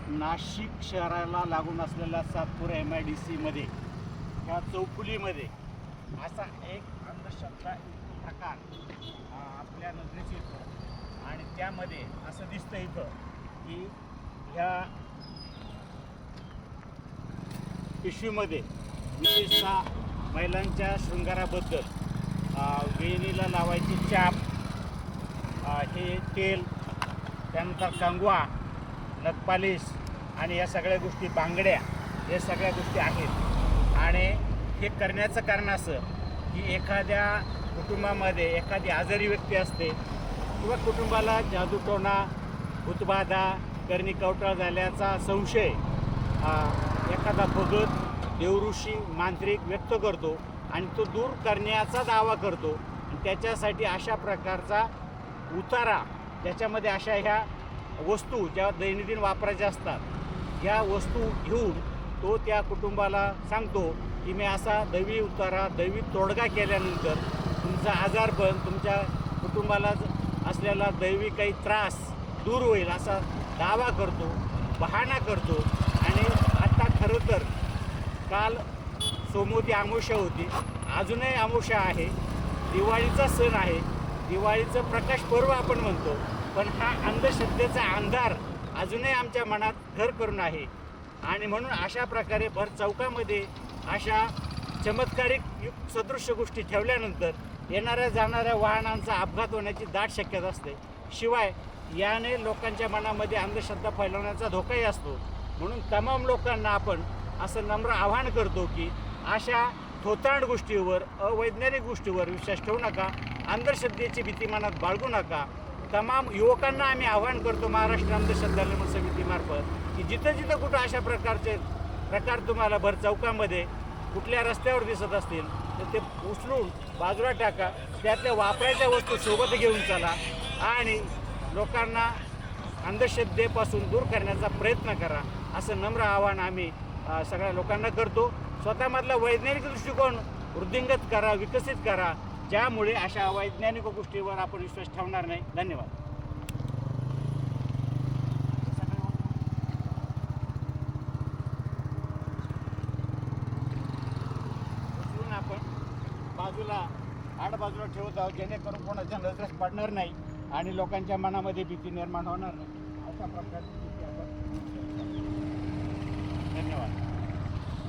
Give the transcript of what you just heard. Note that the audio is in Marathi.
नाशिक शहराला लागून असलेल्या सातपुरा MIDC मध्ये ह्या चौफुलीमध्ये असा एक अंधश्रद्धा प्रकार आपल्या नजरेस येतो आणि त्यामध्ये असं दिसतं इथं की ह्या पिशवीमध्ये विशेषतः महिलांच्या शृंगाराबद्दल वेणीला लावायची चाप, हे तेल, त्यानंतर कंगवा, नखपालिश आणि या सगळ्या गोष्टी, बांगड्या, या सगळ्या गोष्टी आहेत. आणि हे करण्याचं कारण असं की एखाद्या कुटुंबामध्ये एखादी आजारी व्यक्ती असते किंवा कुटुंबाला जादूटोणा, भूतबाधा, करणी कवटाळ झाल्याचा संशय एखादा भगत, देवऋषी, मांत्रिक व्यक्त करतो आणि तो दूर करण्याचा दावा करतो. आणि त्याच्यासाठी अशा प्रकारचा उतारा, त्याच्यामध्ये अशा ह्या वस्तू ज्या दैनंदिन वापरायच्या असतात या वस्तू घेऊन तो त्या कुटुंबाला सांगतो की मी असा दैवी उतारा, दैवी तोडगा केल्यानंतर तुमचा आजारपण, तुमच्या कुटुंबाला असलेला दैवी काही त्रास दूर होईल असा दावा करतो, बहाणा करतो. आणि आता खरं तर काल सोमवती अमावस्या होती, अजूनही अमावस्या आहे, दिवाळीचा सण आहे, दिवाळीचं प्रकाश पर्व आपण म्हणतो. पण हा अंधश्रद्धेचा अंधार अजूनही आमच्या मनात घर करून आहे. आणि म्हणून अशा प्रकारे भर चौकामध्ये अशा चमत्कारिक सदृश्य गोष्टी ठेवल्यानंतर येणाऱ्या जाणाऱ्या वाहनांचा अपघात होण्याची दाट शक्यता असते. शिवाय याने लोकांच्या मनामध्ये अंधश्रद्धा फैलवण्याचा धोकाही असतो. म्हणून तमाम लोकांना आपण असं नम्र आवाहन करतो की अशा थोतांड गोष्टीवर, अवैज्ञानिक गोष्टीवर विश्वास ठेवू नका, अंधश्रद्धेची भीती मनात बाळगू नका. तमाम युवकांना आम्ही आवाहन करतो महाराष्ट्र अंधश्रद्धा निर्मूलन समितीमार्फत की जिथं जिथं कुठं अशा प्रकारचे प्रकार तुम्हाला भर चौकामध्ये कुठल्या रस्त्यावर दिसत असतील तर ते उचलून बाजूला टाका, त्यातल्या वापरायच्या वस्तू सोबत घेऊन चला आणि लोकांना अंधश्रद्धेपासून दूर करण्याचा प्रयत्न करा, असं नम्र आवाहन आम्ही सगळ्या लोकांना करतो. स्वतःमधला वैज्ञानिक दृष्टिकोन वृद्धिंगत करा, विकसित करा, ज्यामुळे अशा अवैज्ञानिक गोष्टीवर आपण विश्वास ठेवणार नाही. धन्यवाद. उचलून आपण बाजूला ठेवत आहोत जेणेकरून कोणाच्या नजरेस पडणार नाही आणि लोकांच्या मनामध्ये भीती निर्माण होणार नाही. अशा प्रकारची भीती आपण. धन्यवाद.